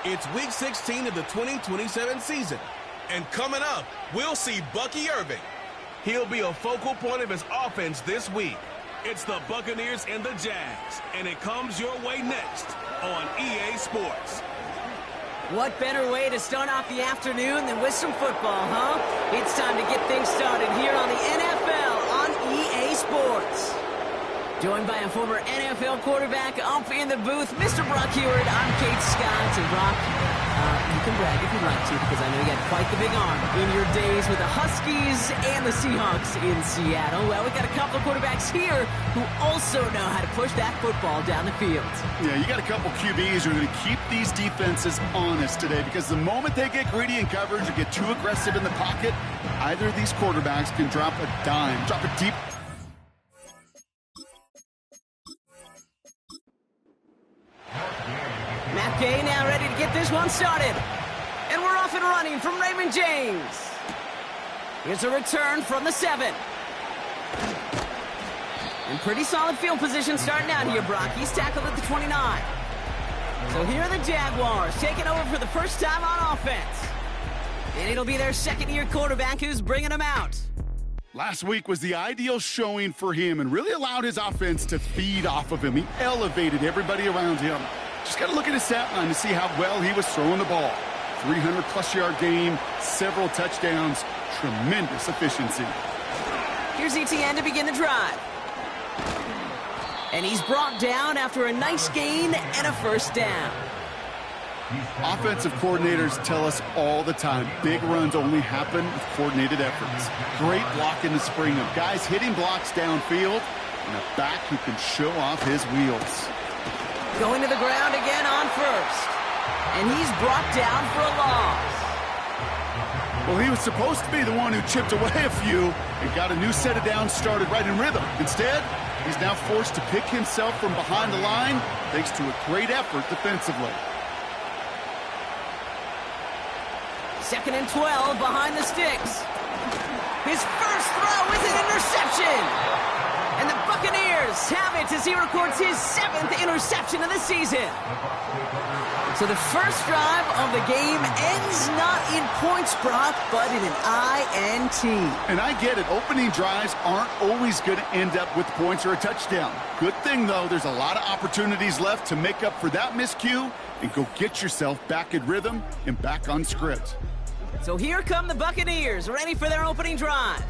It's Week 16 of the 2027 season. And coming up, we'll see Bucky Irving. He'll be a focal point of his offense this week. It's the Buccaneers and the Jags, and it comes your way next on EA Sports. What better way to start off the afternoon than with some football, huh? It's time to get things started here on the NFL on EA Sports. Joined by a former NFL quarterback up in the booth, Mr. Brock Hewitt. I'm Kate Scott. And Brock, you can brag if you'd like to, because I know you had quite the big arm in your days with the Huskies and the Seahawks in Seattle. Well, we've got a couple of quarterbacks here who also know how to push that football down the field. Yeah, you got a couple QBs who are going to keep these defenses honest today, because the moment they get greedy in coverage or get too aggressive in the pocket, either of these quarterbacks can drop a dime, drop a deep... Matt Gay now ready to get this one started. And we're off and running from Raymond James. Here's a return from the 7. And pretty solid field position starting out here, Brock. He's tackled at the 29. So here are the Jaguars taking over for the first time on offense. And it'll be their second-year quarterback who's bringing them out. Last week was the ideal showing for him and really allowed his offense to feed off of him. He elevated everybody around him. Just got to look at his stat line to see how well he was throwing the ball. 300-plus yard game, several touchdowns, tremendous efficiency. Here's ETN to begin the drive. And he's brought down after a nice gain and a first down. Offensive coordinators tell us all the time, big runs only happen with coordinated efforts. Great blocking to spring them. Guys hitting blocks downfield, and a back who can show off his wheels. Going to the ground again on first. And he's brought down for a loss. Well, he was supposed to be the one who chipped away a few and got a new set of downs started right in rhythm. Instead, he's now forced to pick himself from behind the line thanks to a great effort defensively. 2nd and 12 behind the sticks. His first throw is an interception. And the Buccaneers have it as he records his 7th interception of the season. So the first drive of the game ends not in points, Brock, but in an INT. And I get it. Opening drives aren't always going to end up with points or a touchdown. Good thing, though, there's a lot of opportunities left to make up for that miscue and go get yourself back in rhythm and back on script. So here come the Buccaneers, ready for their opening drive.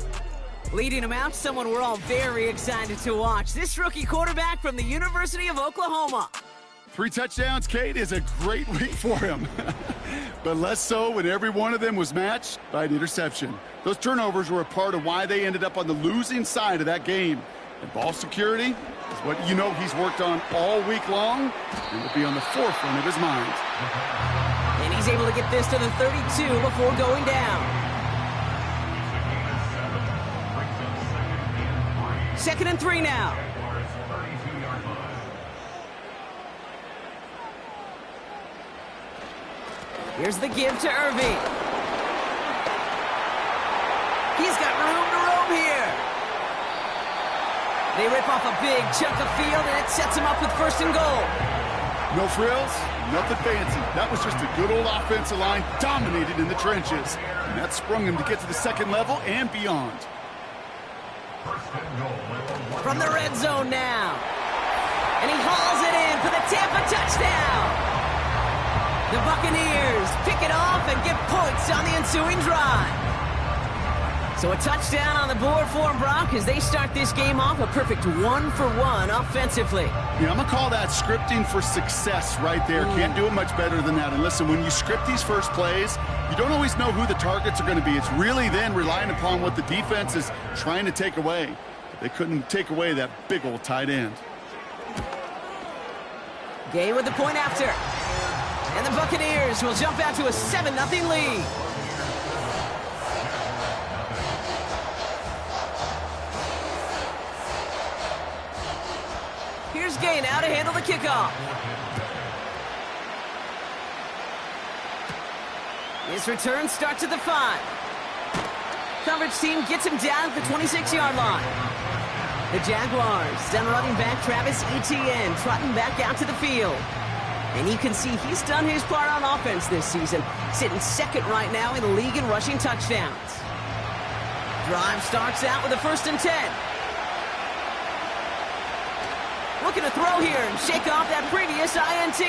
Leading them out, someone we're all very excited to watch. This rookie quarterback from the University of Oklahoma. 3 touchdowns, Kate, is a great week for him. But less so when every one of them was matched by an interception. Those turnovers were a part of why they ended up on the losing side of that game. And ball security is what you know he's worked on all week long and will be on the forefront of his mind. And he's able to get this to the 32 before going down. 2nd and 3 now. Here's the give to Irving. He's got room to roam here. They rip off a big chunk of field, and it sets him up with 1st and goal. No frills, nothing fancy. That was just a good old offensive line dominated in the trenches. And that sprung him to get to the 2nd level and beyond. From the red zone now. And he hauls it in for the Tampa touchdown. The Buccaneers pick it off and get points on the ensuing drive. So a touchdown on the board for them, Brock, as they start this game off a perfect 1-for-1 offensively. Yeah, I'm going to call that scripting for success right there. Can't do it much better than that. And listen, when you script these first plays, you don't always know who the targets are going to be. It's really then relying upon what the defense is trying to take away. They couldn't take away that big old tight end. Gay with the point after. And the Buccaneers will jump out to a 7-0 lead. Here's Gay now to handle the kickoff. His return starts at the 5. Coverage team gets him down at the 26-yard line. The Jaguars send running back Travis Etienne trotting back out to the field. And you can see he's done his part on offense this season, sitting second right now in the league in rushing touchdowns. Drive starts out with a 1st and 10. Looking to throw here and shake off that previous INT.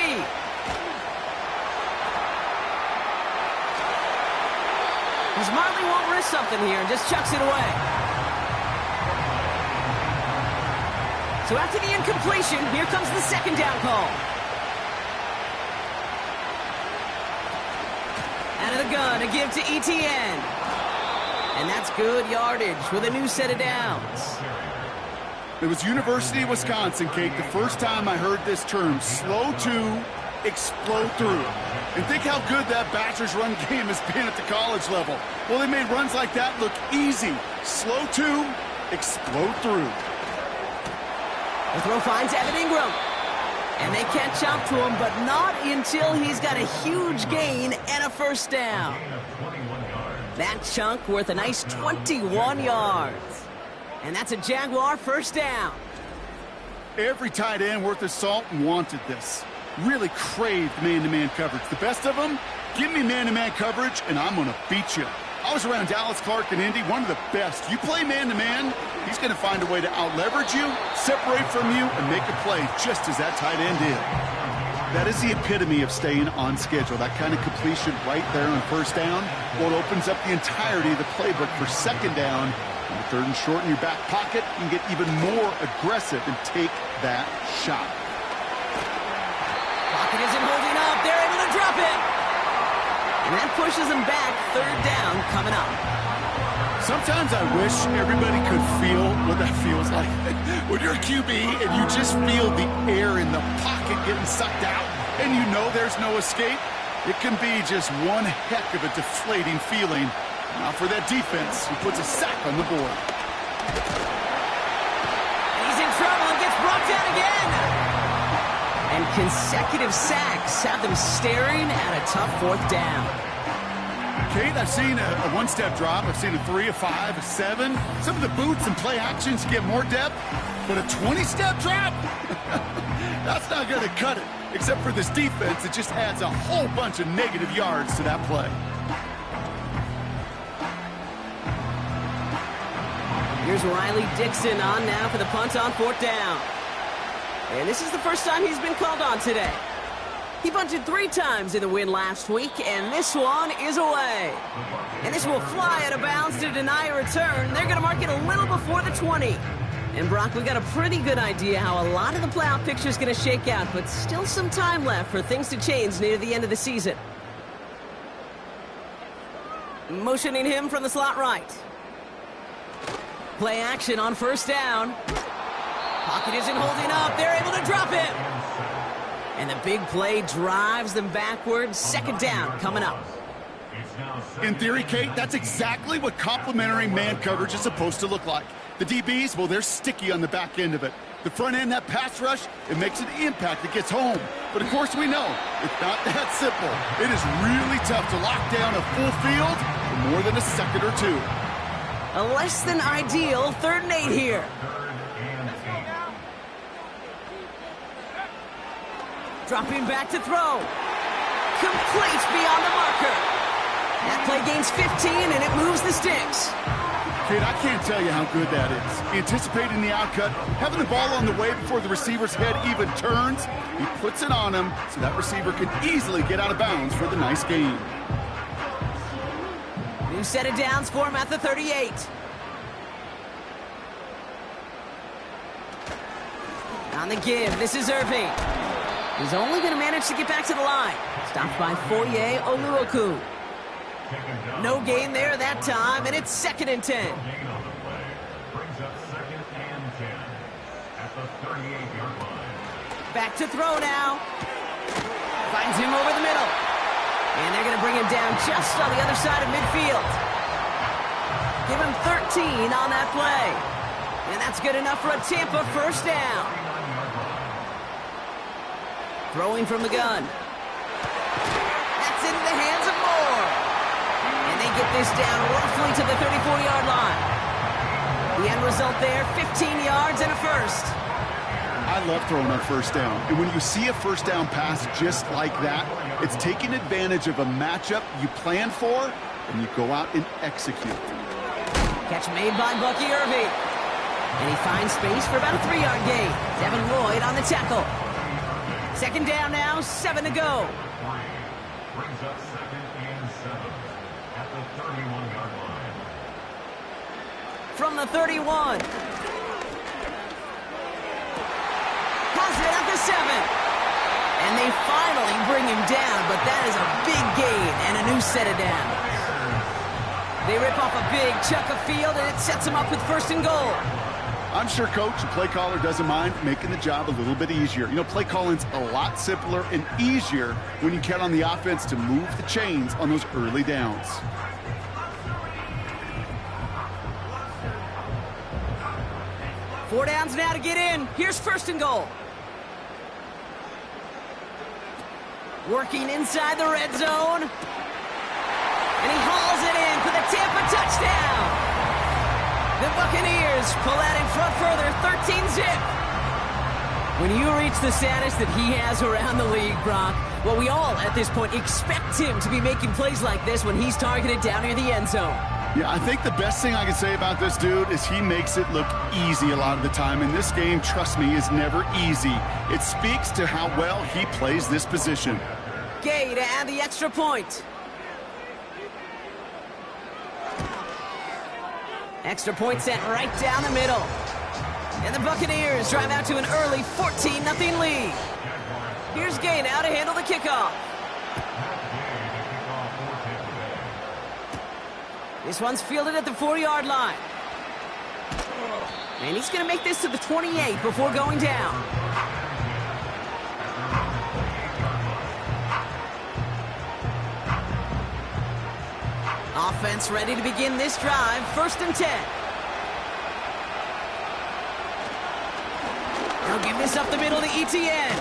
He smartly won't risk something here and just chucks it away. So after the incompletion, here comes the 2nd down call. Out of the gun, a give to ETN. And that's good yardage with a new set of downs. It was University of Wisconsin, Kate, the first time I heard this term, slow to explode through. And think how good that Badgers run game has been at the college level. Well, they made runs like that look easy. Slow to explode through. The throw finds Evan Ingram. And they catch up to him, but not until he's got a huge gain and a 1st down. That chunk worth a nice 21 yards. And that's a Jaguar 1st down. Every tight end worth his salt wanted this. Really craved man-to-man coverage. The best of them, give me man-to-man coverage, and I'm going to beat you. I was around Dallas Clark and Indy, one of the best. You play man-to-man, he's going to find a way to out-leverage you, separate from you, and make a play just as that tight end did. That is the epitome of staying on schedule. That kind of completion right there on 1st down, well, it opens up the entirety of the playbook for 2nd down. On the 3rd and short in your back pocket, you can get even more aggressive and take that shot. Pocket isn't holding up. They're able to drop it. And that pushes them back. 3rd down coming up. Sometimes I wish everybody could feel what that feels like. When you're a QB and you just feel the air in the pocket getting sucked out and you know there's no escape, it can be just one heck of a deflating feeling. Now for that defense, who puts a sack on the board. He's in trouble and gets brought down again. And consecutive sacks have them staring at a tough 4th down. Kate, I've seen a 1-step drop. I've seen a 3, a 5, a 7. Some of the boots and play actions get more depth, but a 20-step drop? That's not going to cut it. Except for this defense, it just adds a whole bunch of negative yards to that play. Here's Riley Dixon on now for the punt on 4th down. And this is the first time he's been called on today. He punted 3 times in the win last week, and this one is away. And this will fly out of bounds to deny a return. They're going to mark it a little before the 20. And Brock, we got a pretty good idea how a lot of the playoff picture is going to shake out, but still some time left for things to change near the end of the season. Motioning him from the slot right. Play action on 1st down. Pocket isn't holding up. They're able to drop it. And the big play drives them backwards. 2nd down coming up. In theory, Kate, that's exactly what complementary man coverage is supposed to look like. The DBs, well, they're sticky on the back end of it. The front end, that pass rush, it makes an impact. It gets home. But, of course, we know it's not that simple. It is really tough to lock down a full field for more than a second or two. A less than ideal 3rd and 8 here. Dropping back to throw. Complete beyond the marker. That play gains 15, and it moves the sticks. Kid, I can't tell you how good that is. Anticipating the outcut, having the ball on the way before the receiver's head even turns, he puts it on him so that receiver can easily get out of bounds for the nice gain. New set of downs for him at the 38. On the give, this is Irving. He's only going to manage to get back to the line. Stopped by Foye Oluoku. No gain there that time, and it's 2nd and 10. Back to throw now. Finds him over the middle. And they're going to bring him down just on the other side of midfield. Give him 13 on that play. And that's good enough for a Tampa 1st down. Throwing from the gun. That's into the hands of Moore. And they get this down roughly to the 34-yard line. The end result there, 15 yards and a 1st. I I love throwing on first down. And when you see a first down pass just like that, it's taking advantage of a matchup you plan for, and you go out and execute. Catch made by Bucky Irving. And he finds space for about a 3-yard gain. Devin Lloyd on the tackle. Second down now, 7 to go. Brings up 2nd and 7 at the 31-yard line. From the 31. Pulls it at the 7. And they finally bring him down, but that is a big gain and a new set of downs. They rip off a big chunk of field, and it sets them up with 1st and goal. I'm sure, Coach, the play caller doesn't mind making the job a little bit easier. You know, play calling's a lot simpler and easier when you count on the offense to move the chains on those early downs. Four downs now to get in. Here's 1st and goal. Working inside the red zone. And he hauls it in for the Tampa touchdown. The Buccaneers pull out in front further, 13-zip. When you reach the status that he has around the league, Brock, well, we all at this point expect him to be making plays like this when he's targeted down near the end zone. Yeah, I think the best thing I can say about this dude is he makes it look easy a lot of the time. And this game, trust me, is never easy. It speaks to how well he plays this position. Gay to add the extra point. Extra point sent right down the middle. And the Buccaneers drive out to an early 14-0 lead. Here's Gay now to handle the kickoff. This one's fielded at the 4-yard line. And he's going to make this to the 28 before going down. Offense ready to begin this drive. 1st and 10. He'll give this up the middle to ETN.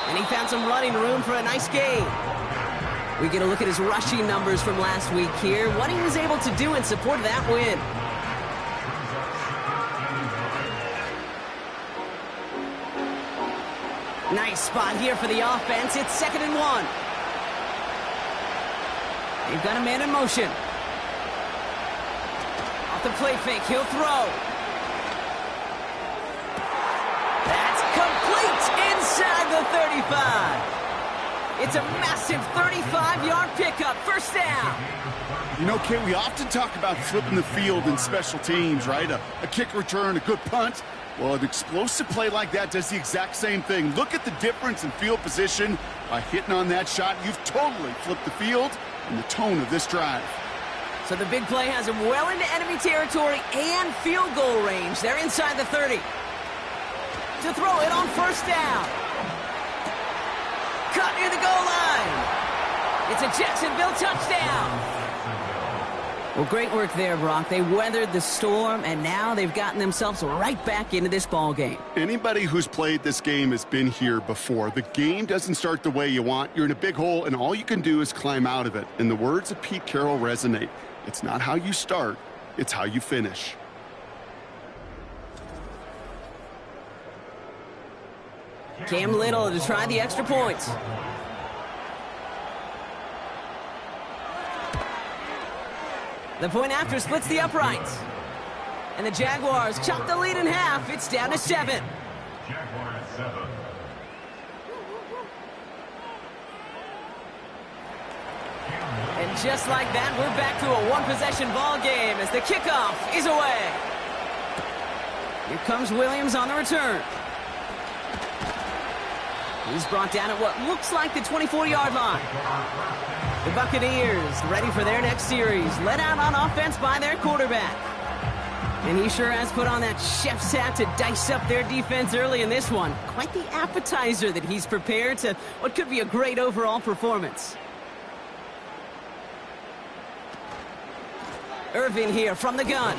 And he found some running room for a nice gain. We get a look at his rushing numbers from last week here. What he was able to do in support of that win. Nice spot here for the offense. It's 2nd and 1. They've got a man in motion. Off the play fake, he'll throw. That's complete inside the 35. It's a massive 35-yard pickup, 1st down. You know, Kate, we often talk about flipping the field in special teams, right? A kick return, a good punt. Well, an explosive play like that does the exact same thing. Look at the difference in field position. By hitting on that shot, you've totally flipped the field and the tone of this drive. So the big play has him well into enemy territory and field goal range. They're inside the 30. To throw it on 1st down. Cut near the goal line. It's a Jacksonville touchdown. Well, great work there, Brock. They weathered the storm, and now they've gotten themselves right back into this ball game. Anybody who's played this game has been here before. The game doesn't start the way you want. You're in a big hole, and all you can do is climb out of it. And the words of Pete Carroll resonate. It's not how you start, it's how you finish. Cam Little to try the extra points. The point after splits the uprights. And the Jaguars chop the lead in half. It's down to 7. Jaguars 7. And just like that, we're back to a one-possession ball game as the kickoff is away. Here comes Williams on the return. He's brought down at what looks like the 24-yard line. The Buccaneers ready for their next series, led out on offense by their quarterback. And he sure has put on that chef's hat to dice up their defense early in this one. Quite the appetizer that he's prepared to what could be a great overall performance. Irving here from the gun.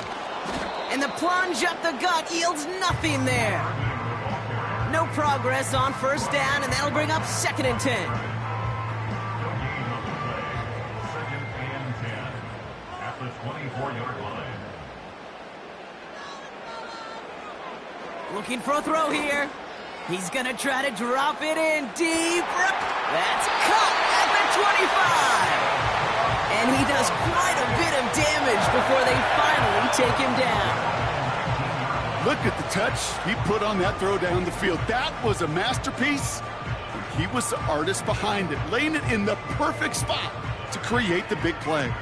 And the plunge up the gut yields nothing there. No progress on 1st down, and that'll bring up 2nd and 10. 2nd and 10 at the 24-yard line. Looking for a throw here. He's going to try to drop it in deep. That's caught at the 25. And he does quite a bit of damage before they finally take him down. Look at the touch he put on that throw down the field. That was a masterpiece. And he was the artist behind it, laying it in the perfect spot to create the big play.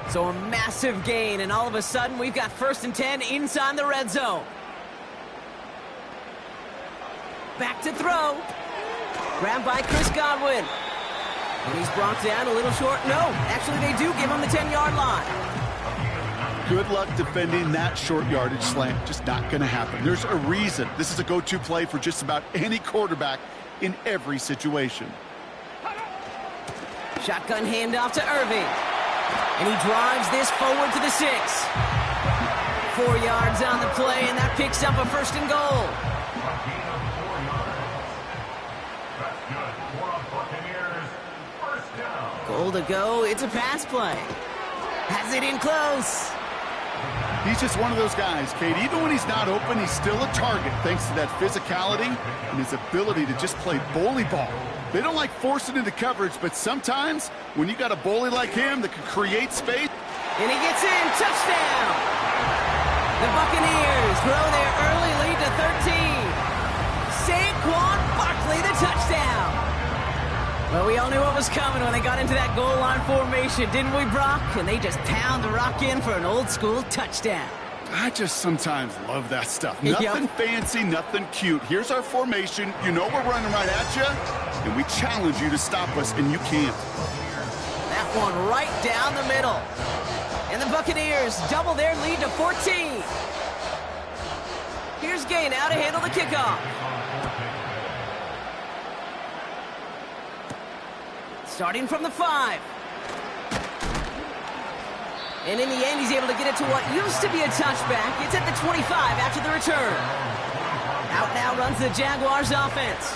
So a massive gain, and all of a sudden we've got 1st and 10 inside the red zone. Back to throw. Grabbed by Chris Godwin. And he's brought down a little short. No, actually they do give him the 10-yard line. Good luck defending that short yardage slant. Just not going to happen. There's a reason. This is a go-to play for just about any quarterback in every situation. Shotgun handoff to Irving. And he drives this forward to the 6. 4 yards on the play, and that picks up a 1st and goal. Goal to go. It's a pass play. Has it in close. He's just one of those guys, Kate. Even when he's not open, he's still a target thanks to that physicality and his ability to just play bully ball. They don't like forcing into coverage, but sometimes when you got a bully like him that can create space. And he gets in. Touchdown. The Buccaneers throw their early lead to 13. Saquon Barkley, the touchdown. Well, we all knew what was coming when they got into that goal line formation, didn't we, Brock? And they just pound the rock in for an old-school touchdown. I just sometimes love that stuff. Nothing fancy, nothing cute. Here's our formation. You know we're running right at you, and we challenge you to stop us, and you can't. That one right down the middle. And the Buccaneers double their lead to 14. Here's Gay now to handle the kickoff. Starting from the 5. And in the end, he's able to get it to what used to be a touchback. It's at the 25 after the return. Out now runs the Jaguars offense.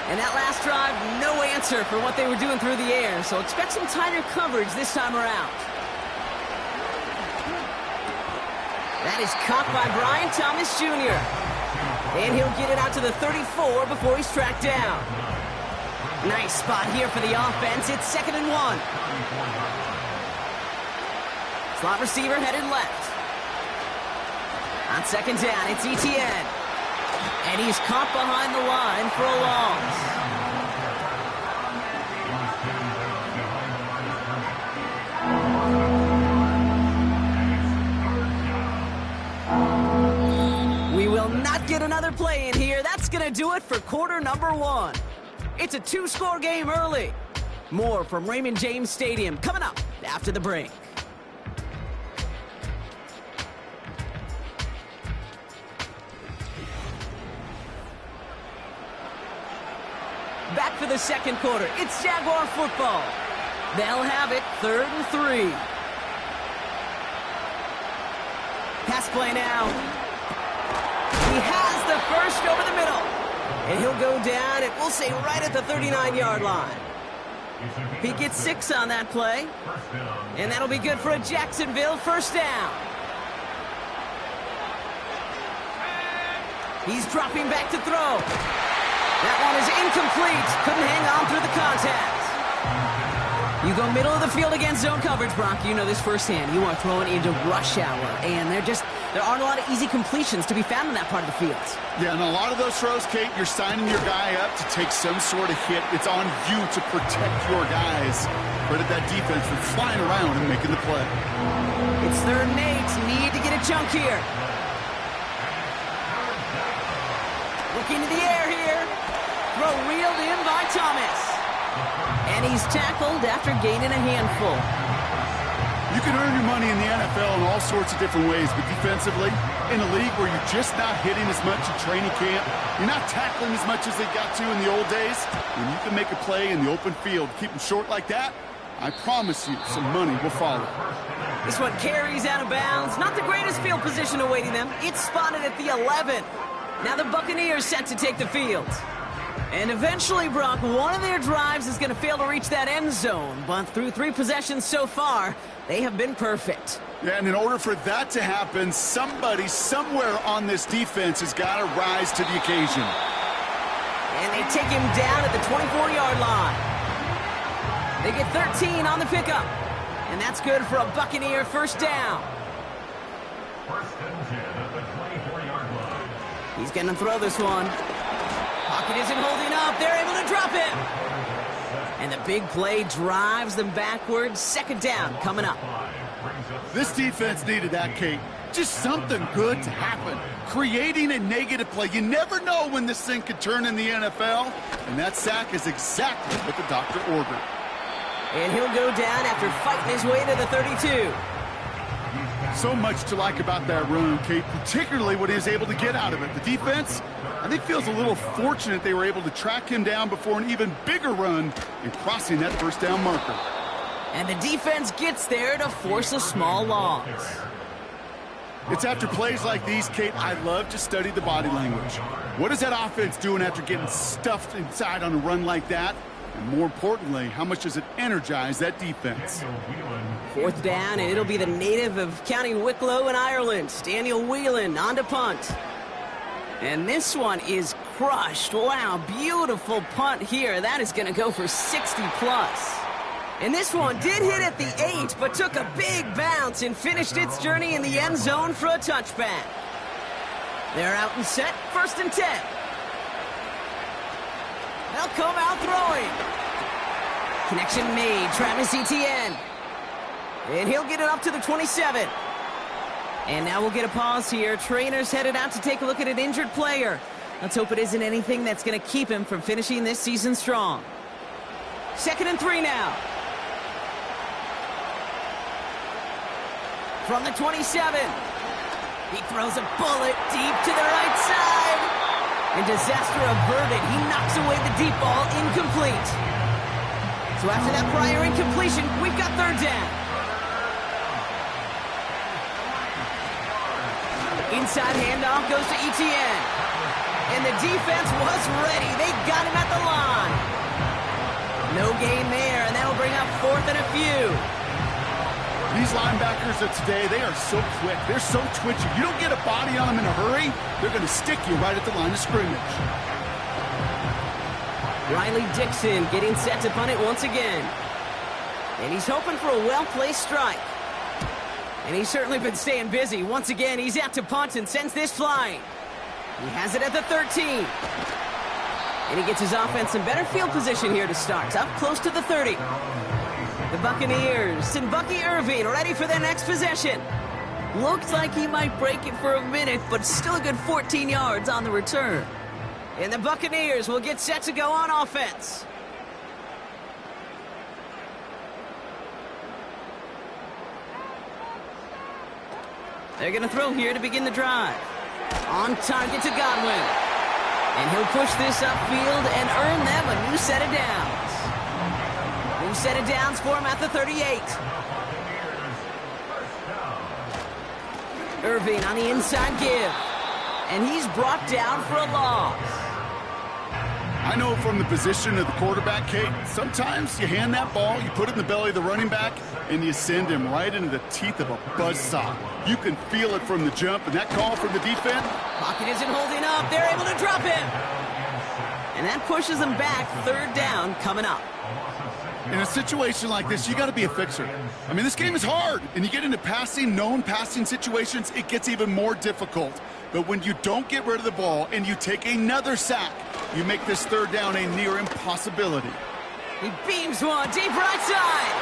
And that last drive, no answer for what they were doing through the air. So expect some tighter coverage this time around. That is caught by Brian Thomas Jr. And he'll get it out to the 34 before he's tracked down. Nice spot here for the offense. It's 2nd and 1. Slot receiver headed left. On 2nd down, it's ETN. And he's caught behind the line for a loss. We will not get another play in here. That's going to do it for quarter number 1. It's a 2-score game early. More from Raymond James Stadium coming up after the break. Back for the 2nd quarter. It's Jaguar football. They'll have it 3rd and 3. Pass play now. He has the first over the middle. And he'll go down, and we'll say right at the 39-yard line. He gets 6 on that play. And that'll be good for a Jacksonville 1st down. He's dropping back to throw. That one is incomplete. Couldn't hang on through the contact. You go middle of the field against zone coverage, Brock. You know this firsthand. You are throwing into rush hour, and there aren't a lot of easy completions to be found in that part of the field. Yeah, and a lot of those throws, Kate, you're signing your guy up to take some sort of hit. It's on you to protect your guys. Credit that defense for flying around and making the play. It's 3rd and 8. Need to get a chunk here. Looking to the air here. Throw reeled in by Thomas. And he's tackled after gaining a handful. You can earn your money in the NFL in all sorts of different ways, but defensively, in a league where you're just not hitting as much in training camp, you're not tackling as much as they got to in the old days, when you can make a play in the open field, keep them short like that, I promise you some money will follow. This one carries out of bounds. Not the greatest field position awaiting them. It's spotted at the 11. Now the Buccaneers set to take the field. And eventually, Brock, one of their drives is going to fail to reach that end zone. But through 3 possessions so far, they have been perfect. Yeah, and in order for that to happen, somebody somewhere on this defense has got to rise to the occasion. And they take him down at the 24-yard line. They get 13 on the pickup. And that's good for a Buccaneer first down. First and 10 at the 24-yard line. He's going to throw this one. Pocket isn't holding up. They're able to drop him. And the big play drives them backwards. Second down coming up. This defense needed that, Kate. Just something good to happen. Creating a negative play. You never know when this thing could turn in the NFL. And that sack is exactly what the doctor ordered. And he'll go down after fighting his way to the 32. So much to like about that run, Kate, particularly what he was able to get out of it. The defense, I think, feels a little fortunate they were able to track him down before an even bigger run and crossing that first down marker. And the defense gets there to force a small loss. It's after plays like these, Kate, I love to study the body language. What is that offense doing after getting stuffed inside on a run like that? And more importantly, how much does it energize that defense? Fourth down, and it'll be the native of County Wicklow in Ireland, Daniel Whelan, on to punt. And this one is crushed. Wow, beautiful punt here. That is going to go for 60 plus. And this one did hit at the 8, but took a big bounce and finished its journey in the end zone for a touchback. They're out and set, first and 10. They'll come out throwing. Connection made, Travis Etienne. And he'll get it up to the 27. And now we'll get a pause here. Trainer's headed out to take a look at an injured player. Let's hope it isn't anything that's going to keep him from finishing this season strong. Second and 3 now. From the 27. He throws a bullet deep to the right side. And disaster averted. He knocks away the deep ball, incomplete. So after that prior incompletion, we've got third down. Inside handoff goes to Etienne. And the defense was ready. They got him at the line. No gain there, and that'll bring up fourth and a few. These linebackers of today, they are so quick. They're so twitchy. You don't get a body on them in a hurry, they're going to stick you right at the line of scrimmage. Riley Dixon getting set to punt it once again. And he's hoping for a well-placed strike. And he's certainly been staying busy. Once again, he's out to punt and sends this flying. He has it at the 13. And he gets his offense in better field position here to start. Up close to the 30. The Buccaneers and Bucky Irving ready for their next possession. Looks like he might break it for a minute, but still a good 14 yards on the return. And the Buccaneers will get set to go on offense. They're going to throw here to begin the drive. On target to Godwin. And he'll push this upfield and earn them a new set of downs. New set of downs for him at the 38. Irving on the inside give. And he's brought down for a loss. I know from the position of the quarterback, Kate, sometimes you hand that ball, you put it in the belly of the running back, and you send him right into the teeth of a buzzsaw. You can feel it from the jump, and that call from the defense. Pocket isn't holding up. They're able to drop him. And that pushes them back. Third down coming up. In a situation like this, you got to be a fixer. I mean, this game is hard, and you get into passing, known passing situations, it gets even more difficult. But when you don't get rid of the ball and you take another sack, you make this third down a near impossibility. He beams one deep right side.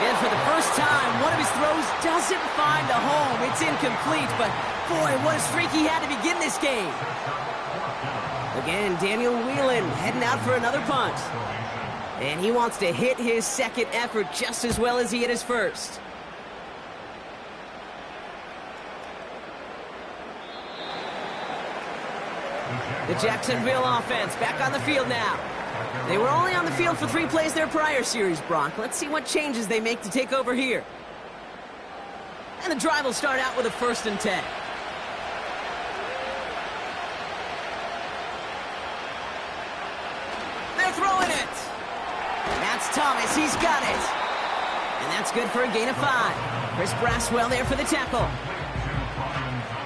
And for the first time, one of his throws doesn't find a home. It's incomplete, but boy, what a streak he had to begin this game. Again, Daniel Whelan heading out for another punt. And he wants to hit his second effort just as well as he hit his first. The Jacksonville offense back on the field now. They were only on the field for 3 plays their prior series, Brock. Let's see what changes they make to take over here. And the drive will start out with a first and 10. Thomas, he's got it. And that's good for a gain of 5. Chris Braswell there for the tackle.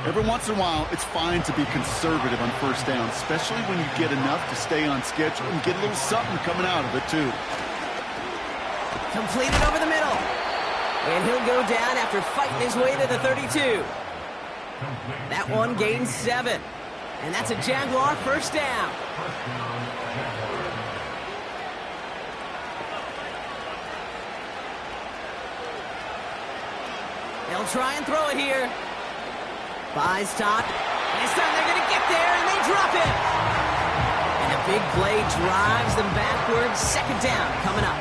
Every once in a while, it's fine to be conservative on first down, especially when you get enough to stay on schedule and get a little something coming out of it, too. Completed over the middle. And he'll go down after fighting his way to the 32. That one gains 7. And that's a Jaguar first down. They'll try and throw it here. Buys top. This time they're going to get there, and they drop it. And a big play drives them backwards. Second down coming up.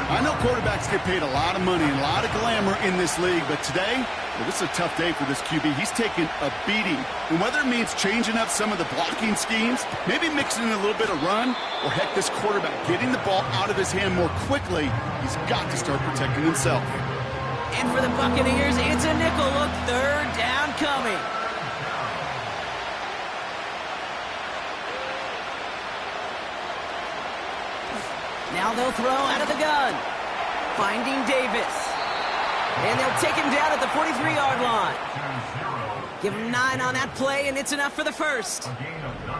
I know quarterbacks get paid a lot of money and a lot of glamour in this league, but today, well, this is a tough day for this QB. He's taking a beating. And whether it means changing up some of the blocking schemes, maybe mixing in a little bit of run, or heck, this quarterback getting the ball out of his hand more quickly, he's got to start protecting himself. And for the Buccaneers, it's a nickel look. Third down coming. Now they'll throw out of the gun. Finding Davis. And they'll take him down at the 43-yard line. Give him 9 on that play, and it's enough for the first.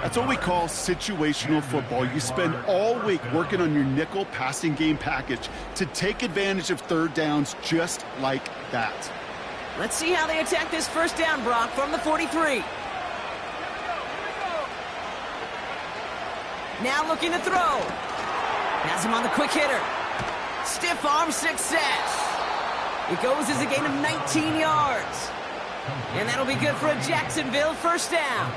That's what we call situational football. You spend all week working on your nickel passing game package to take advantage of third downs just like that. Let's see how they attack this first down, Brock, from the 43. Now looking to throw. Has him on the quick hitter. Stiff arm success. It goes as a gain of 19 yards. And that'll be good for a Jacksonville first down.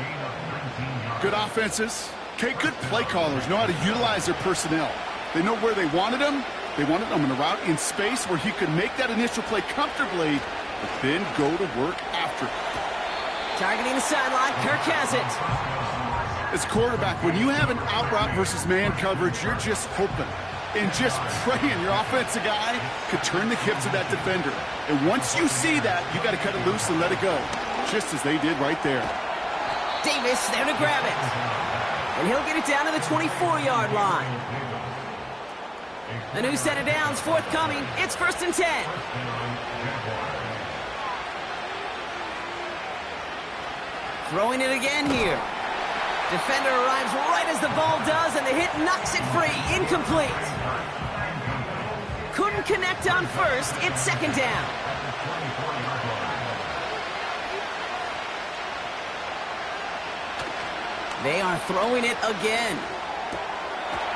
Good offenses. Okay, good play callers know how to utilize their personnel. They know where they wanted him. They wanted him in a route in space where he could make that initial play comfortably, but then go to work after. Targeting the sideline, Kirk has it. As quarterback, when you have an out route versus man coverage, you're just hoping and just praying your offensive guy could turn the hips of that defender. And once you see that, you got to cut it loose and let it go, just as they did right there. Davis there to grab it. And he'll get it down to the 24-yard line. A new set of downs forthcoming. It's 1st and 10. Throwing it again here. Defender arrives right as the ball does, and the hit knocks it free. Incomplete. Couldn't connect on first. It's second down. They are throwing it again.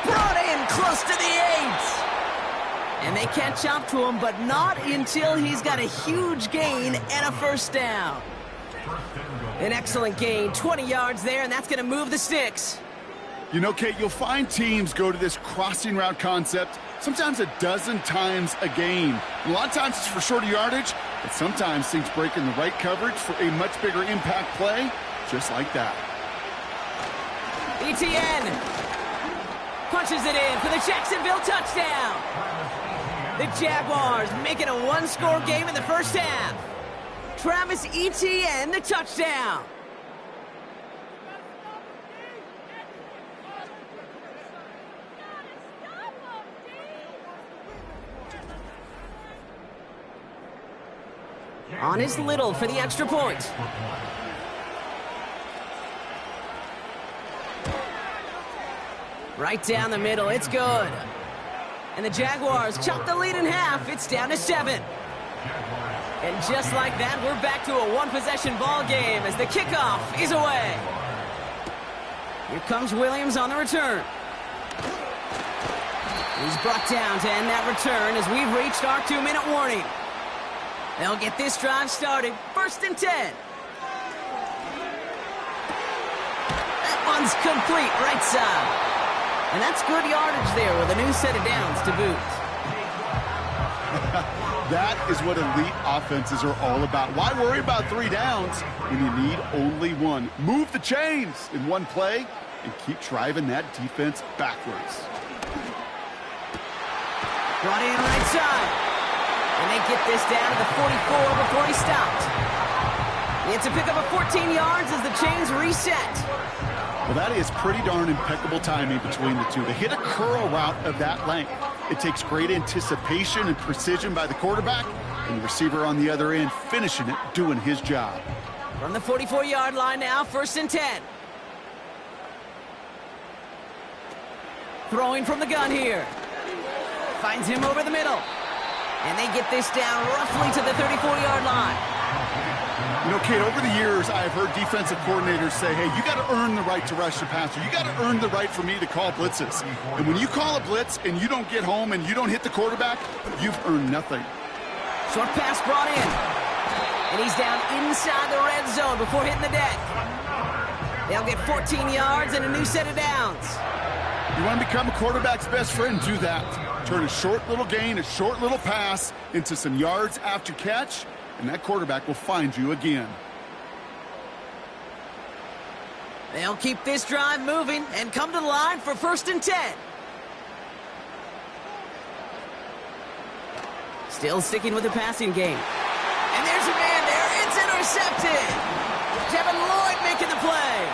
Brought in close to the 8. And they catch up to him, but not until he's got a huge gain and a first down. An excellent gain, 20 yards there, and that's going to move the sticks. You know, Kate, you'll find teams go to this crossing route concept sometimes a dozen times a game. A lot of times it's for shorter yardage, but sometimes things break in the right coverage for a much bigger impact play, just like that. ETN punches it in for the Jacksonville touchdown. The Jaguars make it a one-score game in the first half. Travis Etienne, the touchdown. On is Little for the extra point. Right down the middle, it's good. And the Jaguars chop the lead in half. It's down to 7. And just like that, we're back to a one-possession ball game as the kickoff is away. Here comes Williams on the return. He's brought down to end that return as we've reached our 2-minute warning. They'll get this drive started. 1st and 10. That one's complete right side. And that's good yardage there with a new set of downs to boot. That is what elite offenses are all about. Why worry about 3 downs when you need only 1? Move the chains in one play and keep driving that defense backwards. Brought in right side. And they get this down to the 44 before he stopped. It's a pickup of 14 yards as the chains reset. Well, that is pretty darn impeccable timing between the two. To hit a curl route of that length, it takes great anticipation and precision by the quarterback, and the receiver on the other end finishing it, doing his job. From the 44-yard line now, 1st and 10. Throwing from the gun here. Finds him over the middle. And they get this down roughly to the 34-yard line. You know, Kate, over the years, I've heard defensive coordinators say, hey, you got to earn the right to rush the passer. You got to earn the right for me to call blitzes. And when you call a blitz and you don't get home and you don't hit the quarterback, you've earned nothing. Short pass brought in. And he's down inside the red zone before hitting the deck. They'll get 14 yards and a new set of downs. You want to become a quarterback's best friend, do that. Turn a short little gain, a short little pass into some yards after catch, and that quarterback will find you again. They'll keep this drive moving and come to the line for 1st and 10. Still sticking with the passing game. And there's a man there. It's intercepted. Devin Lloyd making the play.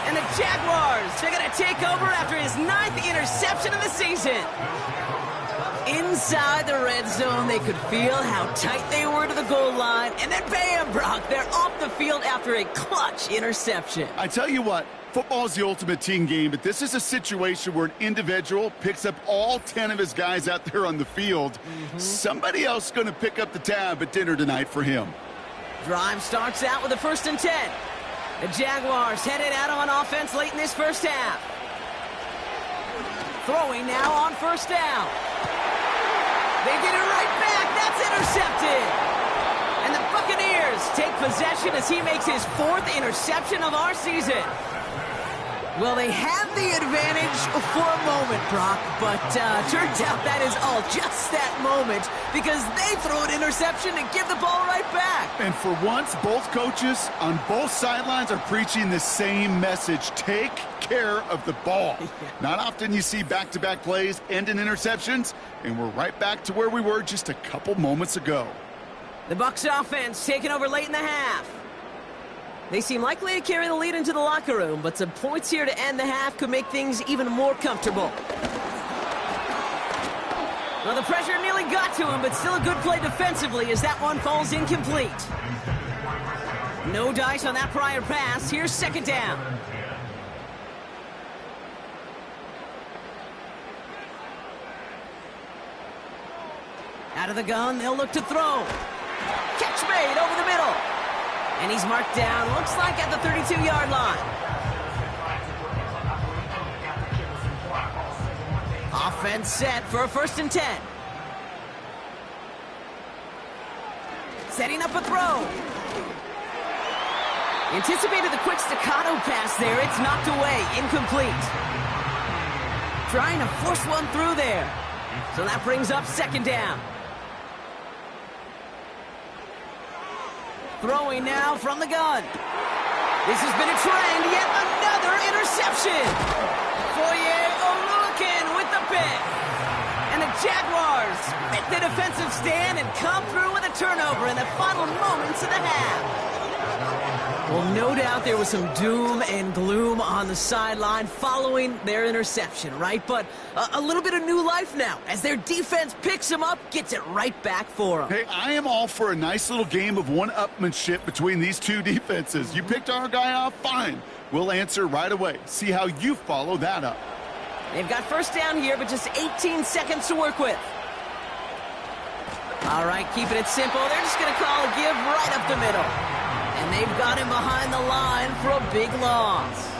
And the Jaguars, they're going to take over after his 9th interception of the season. Inside the red zone, they could feel how tight they were to the goal line. And then bam, Brock, they're off the field after a clutch interception. I tell you what, football is the ultimate team game, but this is a situation where an individual picks up all 10 of his guys out there on the field. Somebody else is going to pick up the tab at dinner tonight for him. Drive starts out with a 1st and 10. The Jaguars headed out on offense late in this first half. Throwing now on 1st down. They get it right back. That's intercepted. And the Buccaneers take possession as he makes his 4th interception of our season. Well, they had the advantage for a moment, Brock, but turns out that is all just that moment because they throw an interception and give the ball right back. And for once, both coaches on both sidelines are preaching the same message. Take care of the ball. Not often you see back-to-back plays end in interceptions, and we're right back to where we were just a couple moments ago. The Bucs offense taking over late in the half. They seem likely to carry the lead into the locker room, but some points here to end the half could make things even more comfortable. Well, the pressure nearly got to him, but still a good play defensively as that one falls incomplete. No dice on that prior pass. Here's 2nd down. Out of the gun, they'll look to throw. Catch made over the middle. And he's marked down, looks like at the 32-yard line. Offense set for a 1st and 10. Setting up a throw. Anticipated the quick staccato pass there. It's knocked away, incomplete. Trying to force one through there. So that brings up 2nd down. Throwing now from the gun. This has been a trend. Yet another interception. Foye Oluokun with the pick. And the Jaguars make the defensive stand and come through with a turnover in the final moments of the half. Well, no doubt there was some doom and gloom on the sideline following their interception, right? But a little bit of new life now as their defense picks them up, gets it right back for them. Hey, I am all for a nice little game of one-upmanship between these two defenses. You picked our guy off, fine. We'll answer right away. See how you follow that up. They've got 1st down here, but just 18 seconds to work with. All right, keeping it simple. They're just going to call a give right up the middle. And they've got him behind the line for a big loss.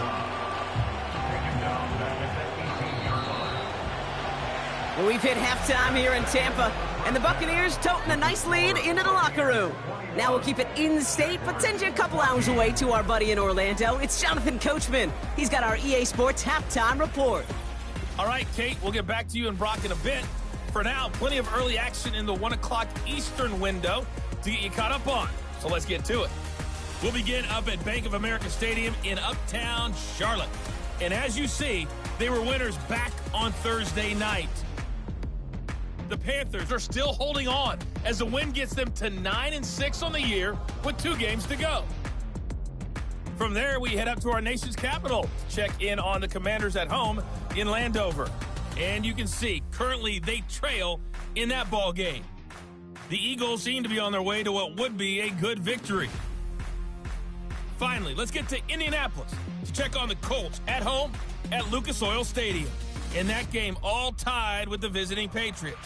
Well, we've hit halftime here in Tampa, and the Buccaneers toting a nice lead into the locker room. Now we'll keep it in-state, but send you a couple hours away to our buddy in Orlando. It's Jonathan Coachman. He's got our EA Sports halftime report. All right, Kate, we'll get back to you and Brock in a bit. For now, plenty of early action in the 1 o'clock Eastern window to get you caught up on. So let's get to it. We'll begin up at Bank of America Stadium in Uptown Charlotte. And as you see, they were winners back on Thursday night. The Panthers are still holding on as the win gets them to 9-6 on the year with 2 games to go. From there, we head up to our nation's capital to check in on the Commanders at home in Landover. And you can see, currently they trail in that ball game. The Eagles seem to be on their way to what would be a good victory. Finally, let's get to Indianapolis to check on the Colts at home at Lucas Oil Stadium. In that game, all tied with the visiting Patriots.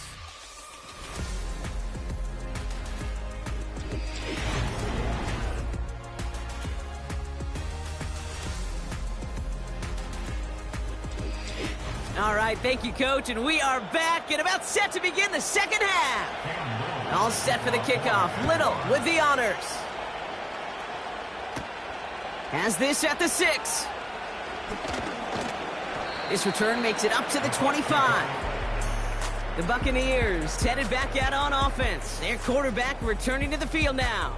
All right, thank you, Coach, and we are back and about set to begin the second half. All set for the kickoff. Little with the honors. Has this at the 6. This return makes it up to the 25. The Buccaneers headed back out on offense. Their quarterback returning to the field now.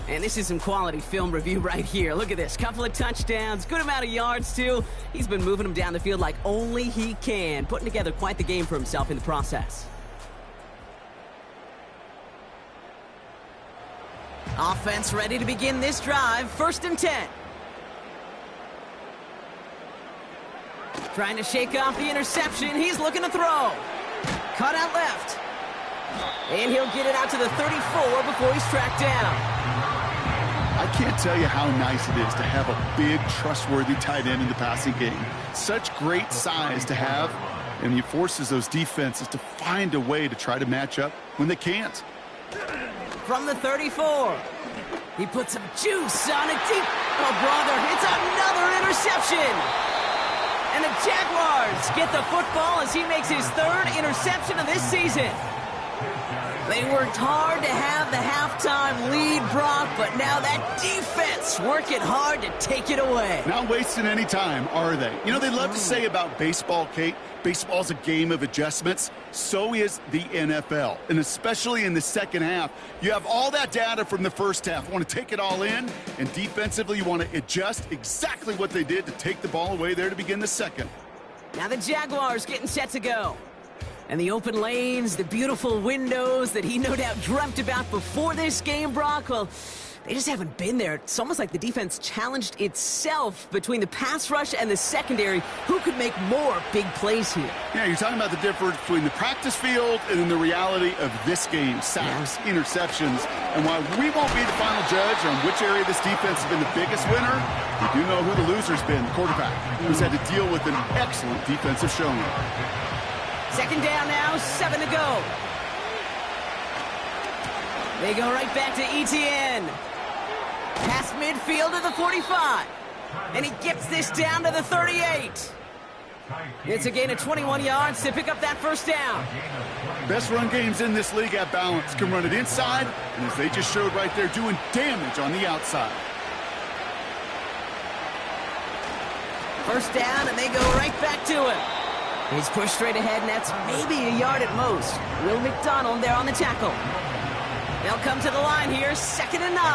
And this is some quality film review right here. Look at this. Couple of touchdowns. Good amount of yards, too. He's been moving them down the field like only he can. Putting together quite the game for himself in the process. Offense ready to begin this drive. 1st and 10. Trying to shake off the interception. He's looking to throw. Cut out left. And he'll get it out to the 34 before he's tracked down. I can't tell you how nice it is to have a big, trustworthy tight end in the passing game. Such great size to have, and he forces those defenses to find a way to try to match up when they can't. From the 34, he puts some juice on it deep. Oh, brother, it's another interception. And the Jaguars get the football as he makes his 3rd interception of this season. They worked hard to have the halftime lead, Brock, but now that defense working hard to take it away. Not wasting any time, are they? You know, they love to say about baseball, Kate, baseball's a game of adjustments. So is the NFL, and especially in the second half. You have all that data from the first half. You want to take it all in, and defensively you want to adjust exactly what they did to take the ball away there to begin the second. Now the Jaguars getting set to go. And the open lanes, the beautiful windows that he no doubt dreamt about before this game, Brock, well, they just haven't been there. It's almost like the defense challenged itself between the pass rush and the secondary. Who could make more big plays here? Yeah, you're talking about the difference between the practice field and then the reality of this game. Sacks, interceptions. And while we won't be the final judge on which area this defense has been the biggest winner, we do know who the loser's been, the quarterback, who's had to deal with an excellent defensive showing. 2nd down now, 7 to go. They go right back to Etienne. Past midfield to the 45. And he gets this down to the 38. It's a gain of 21 yards to pick up that 1st down. Best run games in this league at balance. Can run it inside, and as they just showed right there, doing damage on the outside. 1st down, and they go right back to him. He's pushed straight ahead, and that's maybe a yard at most. Will McDonald there on the tackle. They'll come to the line here, 2nd and 9.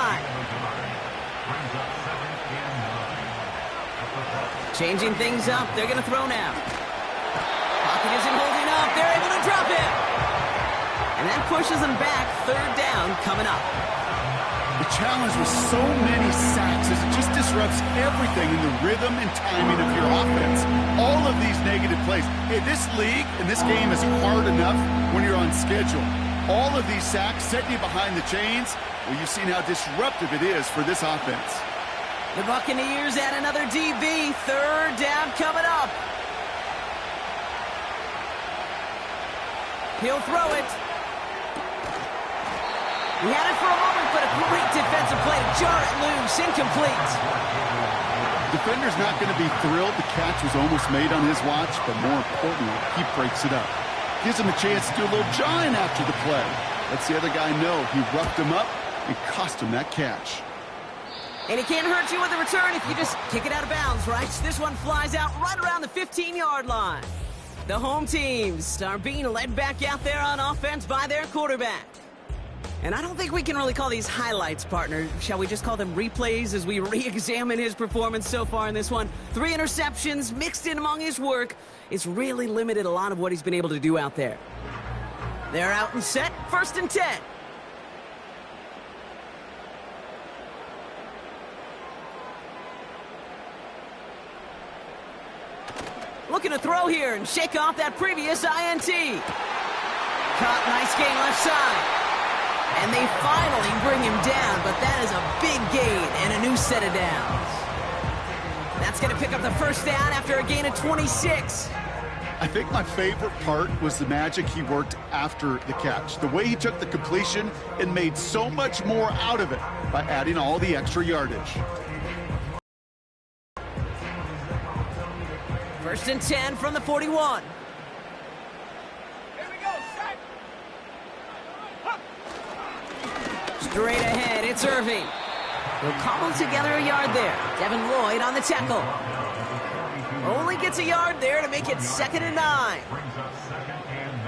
Changing things up, they're going to throw now. Pocket isn't holding up, they're able to drop it. And that pushes them back, 3rd down coming up. The challenge with so many sacks is it just disrupts everything in the rhythm and timing of your offense. All of these negative plays. Hey, this league and this game is hard enough when you're on schedule. All of these sacks setting you behind the chains. Well, you've seen how disruptive it is for this offense. The Buccaneers add another DB. 3rd down coming up. He'll throw it. He had it for a moment, but a great defensive play to jar it loose. Incomplete. Defender's not going to be thrilled the catch was almost made on his watch, but more importantly, he breaks it up. Gives him a chance to do a little jawing after the play. Lets the other guy know he roughed him up and cost him that catch. And he can't hurt you with a return if you just kick it out of bounds, right? This one flies out right around the 15-yard line. The home teams are being led back out there on offense by their quarterback. And I don't think we can really call these highlights, partner. Shall we just call them replays as we re-examine his performance so far in this one? 3 interceptions mixed in among his work. It's really limited a lot of what he's been able to do out there. They're out and set. 1st and 10. looking to throw here and shake off that previous INT. Caught, nice gain left side. And they finally bring him down, but that is a big gain and a new set of downs. That's going to pick up the first down after a gain of 26. I think my favorite part was the magic he worked after the catch. The way he took the completion and made so much more out of it by adding all the extra yardage. 1st and 10 from the 41. Straight ahead, it's Irving. He'll cobble together a yard there. Devin Lloyd on the tackle. Only gets a yard there to make it 2nd and 9. Brings up 2nd and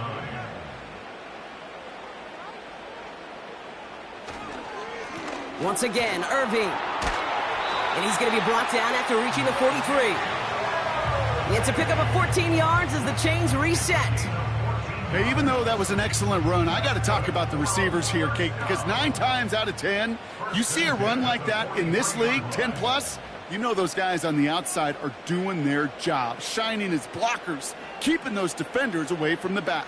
9. Once again, Irving. And he's going to be brought down after reaching the 43. It's a pickup of 14 yards as the chains reset. Hey, even though that was an excellent run, I got to talk about the receivers here, Kate, because 9 times out of 10, you see a run like that in this league, 10+, you know those guys on the outside are doing their job, shining as blockers, keeping those defenders away from the back.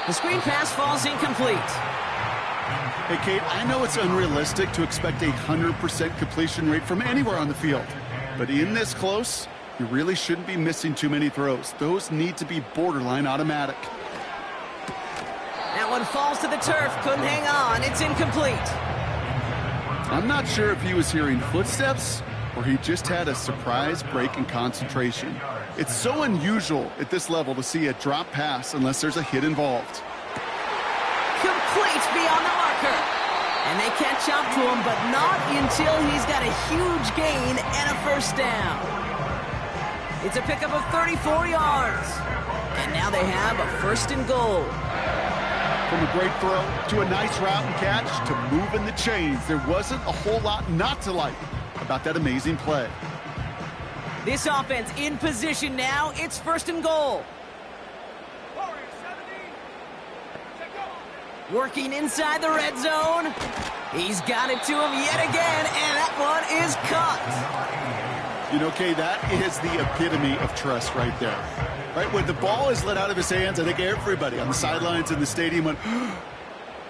The screen pass falls incomplete. Hey, Kate, I know it's unrealistic to expect a 100% completion rate from anywhere on the field, but in this close, you really shouldn't be missing too many throws. Those need to be borderline automatic. That one falls to the turf. Couldn't hang on. It's incomplete. I'm not sure if he was hearing footsteps or he just had a surprise break in concentration. It's so unusual at this level to see a drop pass unless there's a hit involved. Complete beyond the marker. And they catch up to him, but not until he's got a huge gain and a first down. It's a pickup of 34 yards. And now they have a 1st and goal. From a great throw to a nice route and catch to moving the chains, there wasn't a whole lot not to like about that amazing play. This offense in position now. It's 1st and goal. Working inside the red zone. He's got it to him yet again, and that one is caught. You know, Kay, that is the epitome of trust right there. Right, when the ball is let out of his hands, I think everybody on the sidelines in the stadium went,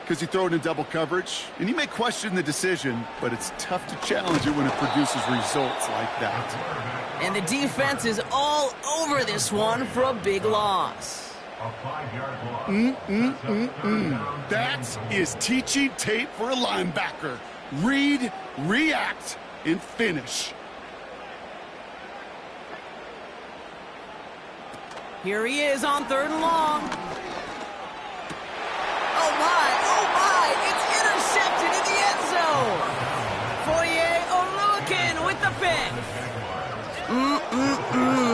because you throw it in double coverage. And you may question the decision, but it's tough to challenge it when it produces results like that. And the defense is all over this one for a big loss. A 5-yard block. That is teaching tape for a linebacker. Read, react, and finish. Here he is on 3rd and long. Oh my, it's intercepted in the end zone. Foye Oluwakin with the pick.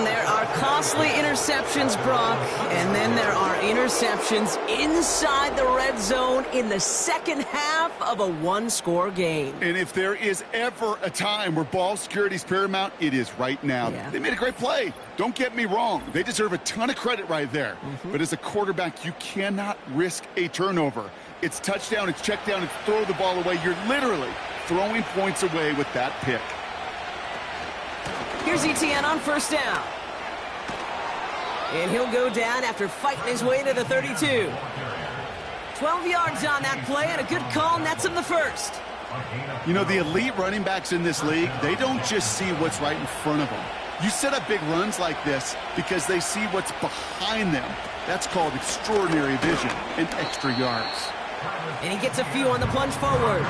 There are costly interceptions, Brock, and then there are interceptions inside the red zone in the 2nd half of a 1-score game. And if there is ever a time where ball security is paramount, it is right now. Yeah. They made a great play. Don't get me wrong. They deserve a ton of credit right there. But as a quarterback, you cannot risk a turnover. It's touchdown, it's check down, it's throw the ball away. You're literally throwing points away with that pick. Here's ETN on 1st down. And he'll go down after fighting his way to the 32. 12 yards on that play, and a good call nets him the 1st. You know, the elite running backs in this league, they don't just see what's right in front of them. You set up big runs like this because they see what's behind them. That's called extraordinary vision and extra yards. And he gets a few on the plunge forward.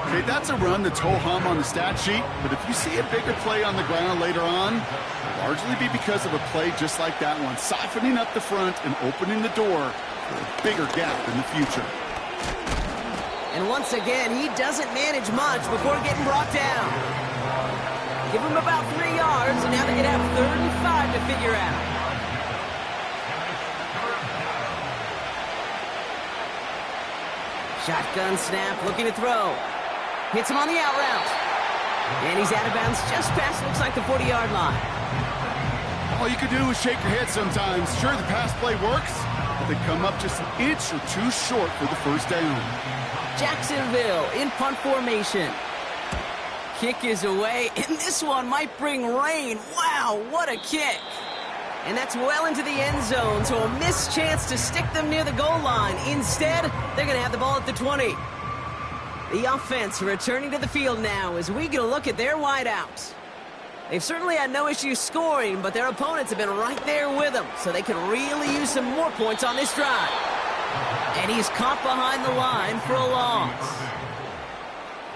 Okay, that's a run that's ho-hum on the stat sheet, but if you see a bigger play on the ground later on, it'll largely be because of a play just like that one, softening up the front and opening the door for a bigger gap in the future. And once again, he doesn't manage much before getting brought down. Give him about 3 yards, and now they can have 3rd and 5 to figure out. Shotgun snap, looking to throw. Hits him on the out route. And he's out of bounds just past, looks like, the 40-yard line. All you can do is shake your head sometimes. Sure, the pass play works, but they come up just an inch or two short for the 1st down. Jacksonville in punt formation. kick is away, and this one might bring rain. Wow, what a kick. And that's well into the end zone, so a missed chance to stick them near the goal line. Instead, they're going to have the ball at the 20. The offense returning to the field now as we get a look at their wideouts. They've certainly had no issue scoring, but their opponents have been right there with them, so they could really use some more points on this drive. And he's caught behind the line for a loss.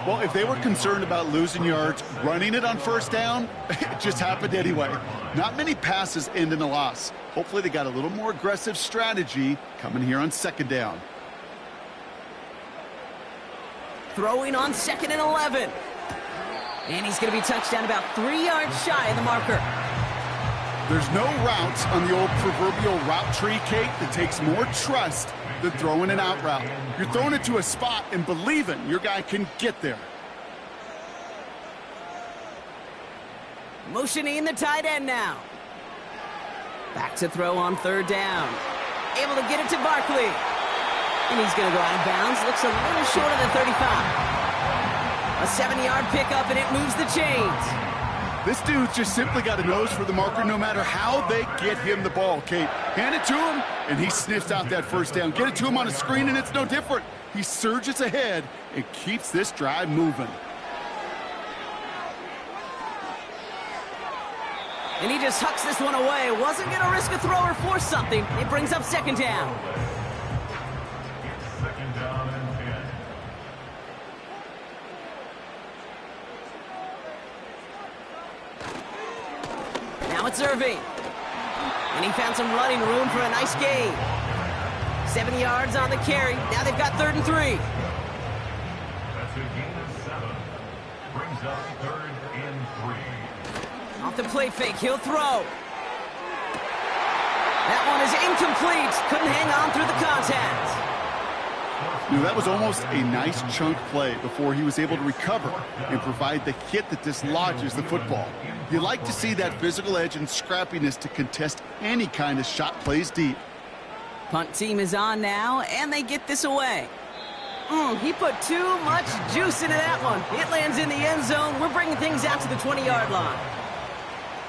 Well, if they were concerned about losing yards, running it on first down, it just happened anyway. Not many passes end in a loss. Hopefully they got a little more aggressive strategy coming here on second down. Throwing on 2nd and 11. And he's going to be touched down about 3 yards shy of the marker. There's no routes on the old proverbial route tree, Kate, that takes more trust than throwing an out route. You're throwing it to a spot and believing your guy can get there. Motioning the tight end now. Back to throw on 3rd down. Able to get it to Barkley. And he's going to go out of bounds. Looks a little short of the 35. A 7-yard pickup, and it moves the chains. This dude's just simply got a nose for the marker no matter how they get him the ball, Kate. Hand it to him, and he sniffs out that first down. Get it to him on a screen, and it's no different. He surges ahead and keeps this drive moving. And he just hucks this one away. Wasn't going to risk a throw or force something. It brings up 2nd down. Second down and 10. Now it's Irving. And he found some running room for a nice gain. 7 yards on the carry. Now they've got 3rd and 3. That's a gain of 7. Brings up 3rd and 3. Off the play fake, he'll throw. That one is incomplete. Couldn't hang on through the contact. You know, that was almost a nice chunk play before he was able to recover and provide the hit that dislodges the football. You like to see that physical edge and scrappiness to contest any kind of shot plays deep. Punt team is on now, and they get this away. He put too much juice into that one. It lands in the end zone. We're bringing things out to the 20-yard line.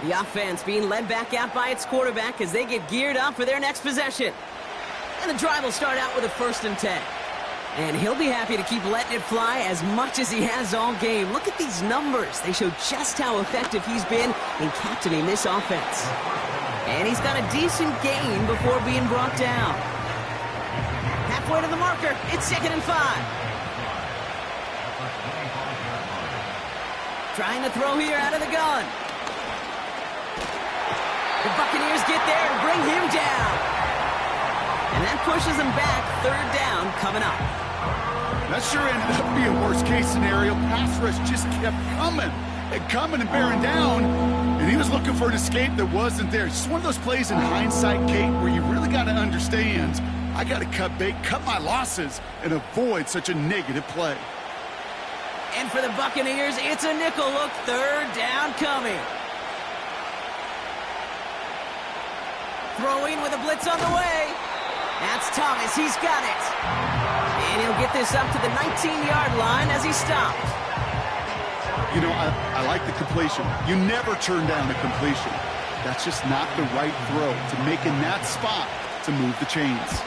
The offense being led back out by its quarterback as they get geared up for their next possession. And the drive will start out with a 1st and 10. And he'll be happy to keep letting it fly as much as he has all game. Look at these numbers. They show just how effective he's been in captaining this offense. And he's got a decent gain before being brought down. Halfway to the marker. It's 2nd and 5. Trying to throw here out of the gun. The Buccaneers get there and bring him down. And that pushes him back. 3rd down coming up. That sure ended up being a worst-case scenario. Pass rush just kept coming and bearing down, and he was looking for an escape that wasn't there. It's just one of those plays in hindsight, Kate, where you really got to understand, I got to cut bait, cut my losses, and avoid such a negative play. And for the Buccaneers, it's a nickel look. 3rd down coming. Throwing with a blitz on the way. That's Thomas. He's got it. And he'll get this up to the 19-yard line as he stopped. You know, I like the completion. You never turn down the completion. That's just not the right throw to make in that spot to move the chains.